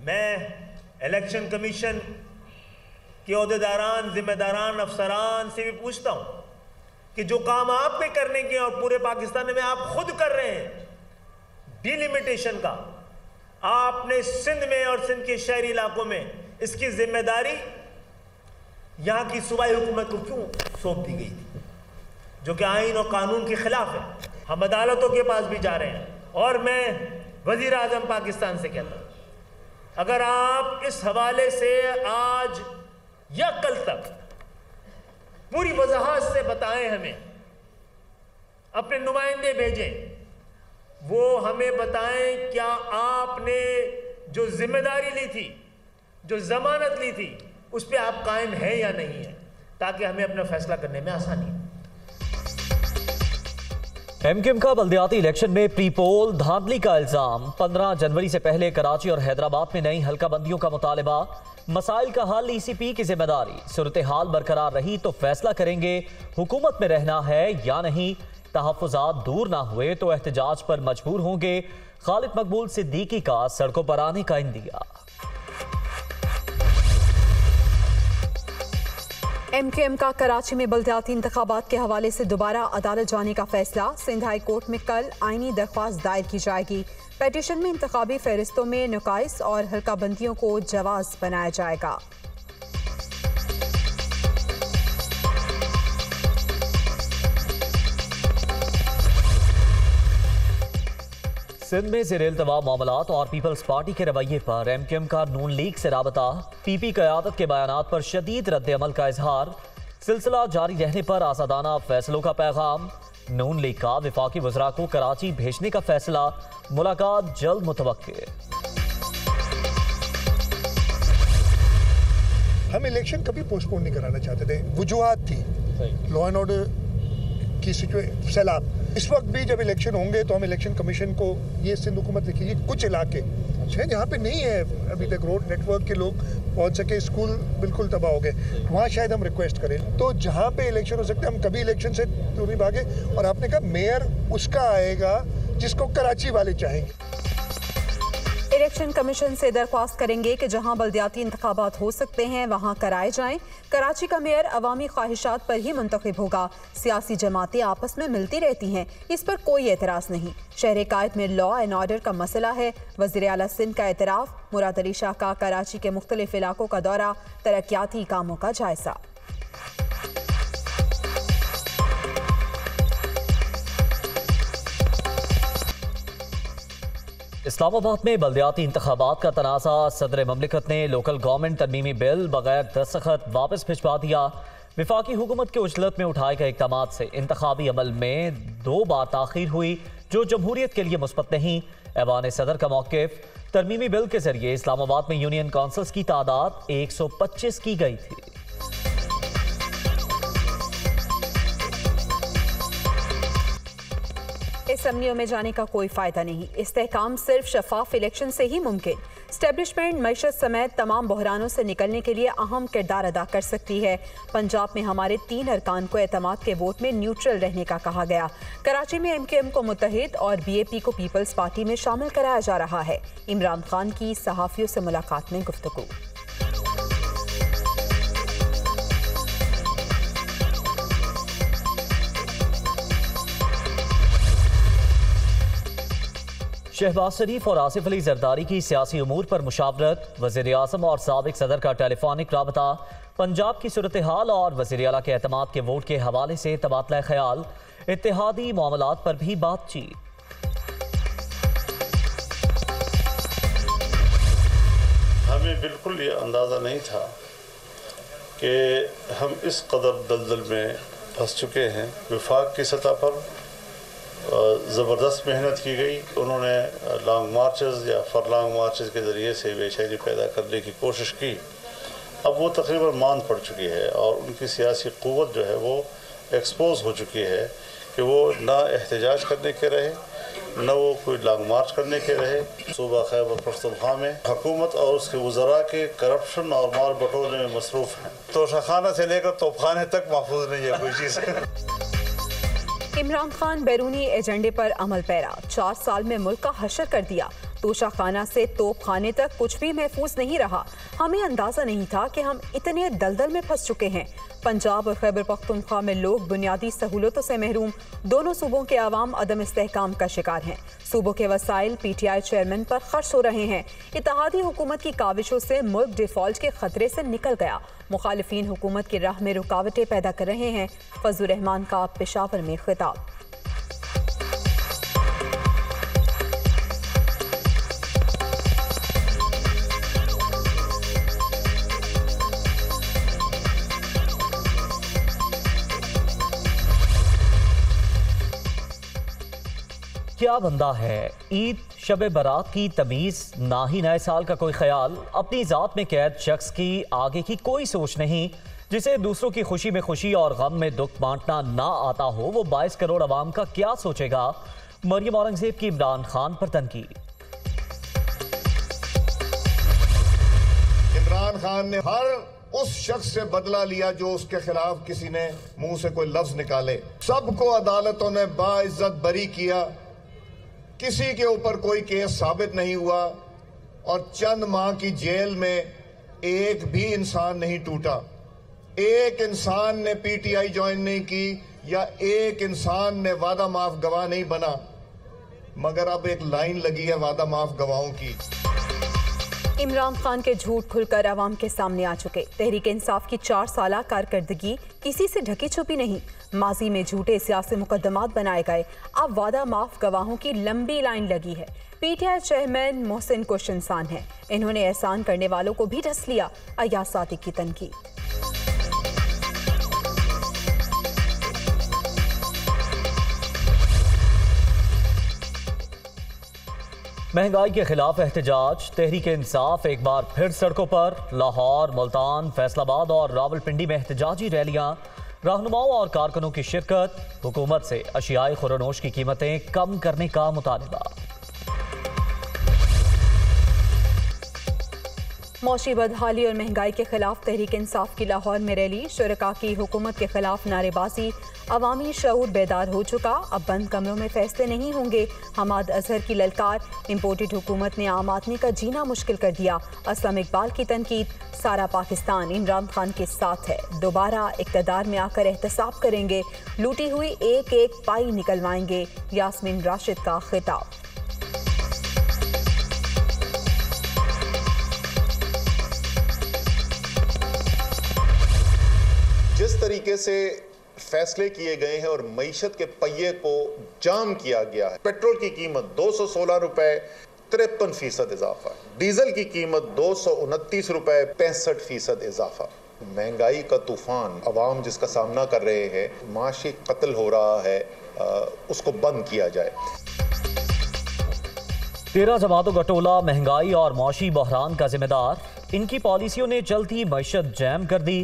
मैं election commission के ओहदेदारान, जिम्मेदारान, अफसरान से भी पूछता हूँ कि जो काम आपके करने के और पूरे पाकिस्तान में आप खुद कर रहे हैं, डिलिमिटेशन का, आपने सिंध में और सिंध के शहरी इलाकों में इसकी जिम्मेदारी यहाँ की सूबाई हुकूमत को क्यों सौंप दी गई थी, जो कि आइन और कानून के खिलाफ है। हम अदालतों के पास भी जा रहे हैं और मैं वजीर आजम पाकिस्तान से कहता हूँ, अगर आप इस हवाले से आज या कल तक पूरी वजाहत से बताएं, हमें अपने नुमाइंदे भेजें, वो हमें बताएं क्या आपने जो जिम्मेदारी ली थी, जो जमानत ली थी, उस पर आप कायम है या नहीं है, ताकि हमें अपना फैसला करने में आसानी हो। एमक्यूएम का बल्दियाती इलेक्शन में प्री पोल धांधली का इल्जाम। 15 जनवरी से पहले कराची और हैदराबाद में नई हल्का बंदियों का मुतालबा। मसाइल का हल ईसीपी की जिम्मेदारी। सूरत हाल बरकरार रही तो फैसला करेंगे हुकूमत में रहना है या नहीं। तहफ़्फ़ुज़ात दूर ना हुए तो एहतजाज पर मजबूर होंगे। खालिद मकबूल सिद्दीकी का सड़कों पर आने का इंदिया। एमक्यूएम का कराची में बल्दियाती इंतखाबात के हवाले से दोबारा अदालत जाने का फैसला। सिंध हाई कोर्ट में कल आईनी दरख्वास्त दायर की जाएगी। पेटिशन में इंतखाबी फहरिस्तों में नुकाइस और हल्का बंदियों को जवाज बनाया जाएगा। सिंध में ज़ेर-ए-इल्तवा मामलात और पीपल्स पार्टी के रवैये पर एमक्यूएम का नून लीग से राबता। पीपी क़यादत के बयानात पर शदीद रद्द-ए-अमल का इजहार। सिलसिला जारी रहने पर आज़ादाना फैसलों का पैगाम। नून लीग का विफाकी वज़रा को कराची भेजने का फैसला। मुलाकात जल्द मुतवक्किल। हम इलेक्शन कभी पोस्टपोन नहीं कराना चाहते थे। वजूहात थी लॉ एंड ऑर्डर की सैलाब। इस वक्त भी जब इलेक्शन होंगे तो हम इलेक्शन कमीशन को ये सिंध हुकूमत लिखेगी, कुछ इलाके हैं जहाँ पे नहीं है अभी तक रोड नेटवर्क के लोग पहुँच सके, स्कूल बिल्कुल तबाह हो गए, वहाँ शायद हम रिक्वेस्ट करें। तो जहाँ पे इलेक्शन हो सकते हैं हम कभी इलेक्शन से दूर नहीं भागे। और आपने कहा मेयर उसका आएगा जिसको कराची वाले चाहेंगे। इलेक्शन कमीशन से दरख्वास्त करेंगे कि जहां बल्दियाती इंतखाबात हो सकते हैं वहां कराए जाएं। कराची का मेयर अवामी ख्वाहिशात पर ही मुंतखब होगा। सियासी जमातें आपस में मिलती रहती हैं, इस पर कोई एतराज़ नहीं। शहर कायद में लॉ एंड ऑर्डर का मसला है। वज़ीर आला सिंध का एतराफ़। मुराद अली शाह का कराची के मुख्तलिफ इलाकों का दौरा। तरक्याती कामों का जायजा। इस्लामाबाद में बल्दियाती इंतखाबात का तनाज़ा। सदर ममलिकत ने लोकल गवर्नमेंट तरमीमी बिल बगैर दस्तखत वापस भिजवा दिया। विफाकी हुकूमत के उजलत में उठाए गए इक़दामात से इंतखाबी अमल में 2 बार ताख़ीर हुई, जो जमहूरियत के लिए मुस्बत नहीं। ऐवान सदर का मौक़िफ़। तरमीमी बिल के जरिए इस्लामाबाद में यूनियन काउंसिल्स की तादाद 125 की गई थी। असम्बलियों में जाने का कोई फायदा नहीं। इस्तेहकाम सिर्फ शफाफ इलेक्शन से ही मुमकिन। स्टैब्लिशमेंट मईशत समेत तमाम बहरानों से निकलने के लिए अहम किरदार अदा कर सकती है। पंजाब में हमारे 3 अरकान को एतमाद के वोट में न्यूट्रल रहने का कहा गया। कराची में एमक्यूएम को मुत्तहिद और बीएपी को पीपल्स पार्टी में शामिल कराया जा रहा है। इमरान खान की सहाफ़ियों से मुलाकात में गुफ्तगू। शहबाज शरीफ और आसिफ अली जरदारी की सियासी उमूर पर मुशावरत। वज़ीर आज़म और साबिक सदर का टेलीफोनिक राबता। पंजाब की सूरत हाल और वज़ीर आला के एतमाद के वोट के हवाले से तबादला ख्याल। इत्तेहादी मामलात पर भी बातचीत। हमें बिल्कुल ये अंदाज़ा नहीं था कि हम इस कदर दलदल में फंस चुके हैं। विफाक की सतह पर ज़बरदस्त मेहनत की गई। उन्होंने लॉन्ग मार्चेस या फरलॉन्ग मार्चेस के ज़रिए से बेचैनी पैदा करने की कोशिश की। अब वो तकरीबन मान पड़ चुकी है और उनकी सियासी क़ुव्वत जो है वो एक्सपोज हो चुकी है कि वो ना एहतजाज करने के रहे, न वो कोई लॉन्ग मार्च करने के रहे। सूबा खैबर पख्तूनख्वा में हुकूमत और उसके वज़रा के करप्शन और माल बटोरने में मसरूफ़ हैं। तोशाखाना से लेकर तोपखाने तक महफूज नहीं है कोई चीज़। इमरान खान बैरूनी एजेंडे पर अमल पैरा। 4 साल में मुल्क का हशर कर दिया। तोशा खाना से तोप खाने तक कुछ भी महफूज नहीं रहा। हमें अंदाजा नहीं था कि हम इतने दलदल में फंस चुके हैं। पंजाब और खैबर पख्तूनख्वा में लोग बुनियादी सहूलतों से महरूम। दोनों सूबों के अवाम अदम इस्तेहकाम का शिकार हैं। सूबों के वसाइल PTI चेयरमैन पर खर्च हो रहे हैं। इत्तेहादी हुकूमत की काविशों से मुल्क डिफॉल्ट के खतरे से निकल गया। मुखालिफिन हुकूमत की राह में रुकावटें पैदा कर रहे हैं। फजलुर रहमान का पेशावर में खिताब। क्या बंदा है, ईद शब बारात की तमीज, ना ही नए साल का कोई ख्याल, अपनी जात में कैद शख्स की आगे की कोई सोच नहीं, जिसे दूसरों की खुशी में खुशी और गम में दुख बांटना ना आता हो, वो 22 करोड़ अवाम का क्या सोचेगा। मरियम औरंगजेब की इमरान खान पर तनकीद। इमरान खान ने हर उस शख्स से बदला लिया जो उसके खिलाफ किसी ने मुंह से कोई लफ्ज निकाले। सबको अदालतों ने बाइज्जत बरी किया। किसी के ऊपर कोई केस साबित नहीं हुआ और चंद माह की जेल में एक भी इंसान नहीं टूटा। एक इंसान ने PTI ज्वाइन नहीं की या एक इंसान ने वादा माफ गवाह नहीं बना, मगर अब एक लाइन लगी है वादा माफ गवाहों की। इमरान खान के झूठ खुलकर अवाम के सामने आ चुके। तहरीक इंसाफ की 4 साला कारकर्दगी किसी से ढकी छुपी नहीं। माजी में झूठे सियासी मुकदमात बनाए गए, अब वादा माफ गवाहों की लंबी लाइन लगी है। PTI चेयरमैन मोहसिन कुश इंसान है, इन्होंने एहसान करने वालों को भी ढस लिया। अयाज सादिक की तनकीद। महंगाई के खिलाफ एहतजाज, तहरीक इंसाफ एक बार फिर सड़कों पर। लाहौर, मुल्तान, फैसलाबाद और रावलपिंडी में एहतजाजी रैलियां, रहनुमाओं और कारकुनों की शिरकत। हुकूमत से अशियाए खुरनोश की कीमतें कम करने का मुतालबा। मौशी बदहाली और महंगाई के खिलाफ तहरीक इंसाफ की लाहौर में रैली। शुरका की हुकूमत के खिलाफ नारेबाजी। अवामी शऊर बेदार हो चुका, अब बंद कमरों में फैसले नहीं होंगे। हमाद अजहर की ललकार। इम्पोर्टेड हुकूमत ने आम आदमी का जीना मुश्किल कर दिया। असलम इकबाल की तनकीद। सारा पाकिस्तान इमरान खान के साथ है, दोबारा इक़्तिदार में आकर एहतसाब करेंगे, लूटी हुई एक एक पाई निकलवाएंगे। यास्मीन राशिद का खिताब। जिस तरीके से फैसले किए गए हैं और मईशत के पहिए को जाम किया गया है, पेट्रोल की कीमत 216 रुपए 53% इजाफा, डीजल की कीमत 229 रुपए 65% इजाफा। महंगाई का तूफान अवाम जिसका सामना कर रहे हैं, माशी कत्ल हो रहा है, उसको बंद किया जाए। 13 जमातों का टोला महंगाई और मौशी बहरान का जिम्मेदार। इनकी पॉलिसियों ने चलती मईशत जैम कर दी।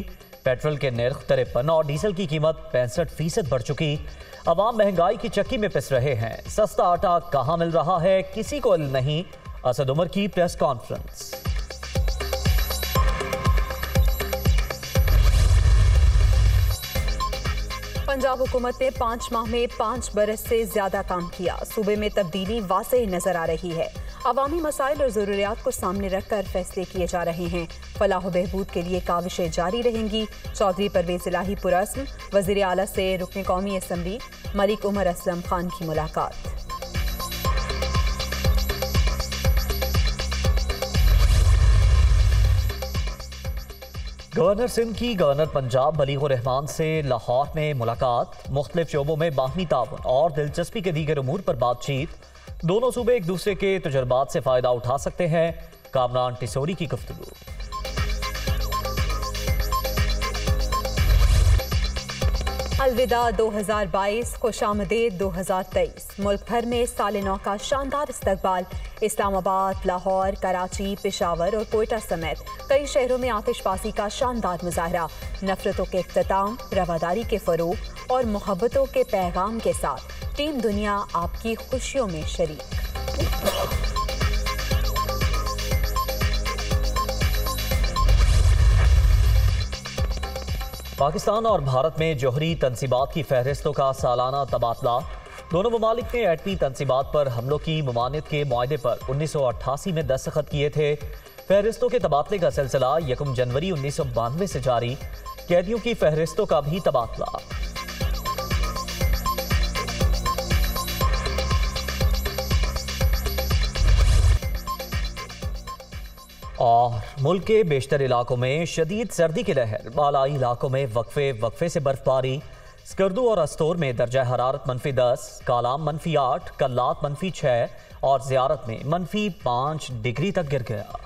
पेट्रोल के निर्ख 53 और डीजल की कीमत 65% बढ़ चुकी। अवाम महंगाई की चक्की में पिस रहे हैं। सस्ता आटा कहां मिल रहा है, किसी को इल्म नहीं। असद उमर की प्रेस कॉन्फ्रेंस। पंजाब हुकूमत ने 5 माह में 5 बरस से ज्यादा काम किया। सूबे में तब्दीली वाज़ेह नजर आ रही है। अवामी मसाइल और ज़रूरियात को सामने रखकर फैसले किए जा रहे हैं। फलाह बहबूद के लिए काविशें जारी रहेंगी। चौधरी परवेज इलाही पुरस्म। वज़ीर आला से रुकन कौमी असम्बली मलिक उमर असलम खान की मुलाकात। गवर्नर सिंध की गवर्नर पंजाब बलीगुर रहमान से लाहौर में मुलाकात। मुख्तलिफ शोबों में बाहमी ताउन और दिलचस्पी के दीगर उमूर पर बातचीत। दोनों सूबे एक दूसरे के तजुर्बात से फ़ायदा उठा सकते हैं। कामरान टिसोरी की गुफ्तगू। अलविदा 2022, खुशामदीद 2023। मुल्क भर में साल नौ का शानदार इस्तकबाल। इस्लामाबाद, लाहौर, कराची, पेशावर और कोयटा समेत कई शहरों में आतिशबाजी का शानदार मुजाहरा। नफरतों के इख्तिताम, रवादारी के फरोग और मोहब्बतों के पैगाम के साथ टीम दुनिया आपकी खुशियों में शरीक। पाकिस्तान और भारत में जोहरी तनसीबात की फहरिस्तों का सालाना तबादला। दोनों ममालिक ने एटमी तंसीबात पर हमलों की ममानियत के मुआहदे पर 1988 में दस्तखत किए थे। फहरिस्तों के तबादले का सिलसिला 1 जनवरी 1992 से जारी। कैदियों की फहरिस्तों का भी तबादला। और मुल्क के बेशतर इलाकों में शदीद सर्दी की लहर। बालाई इलाकों में वक्फे से बर्फबारी। स्कर्दू और अस्तोर में दर्जा हरारत -10, कालाम -8, कल्लात -6 और ज़ियारत में -5 डिग्री तक गिर गया।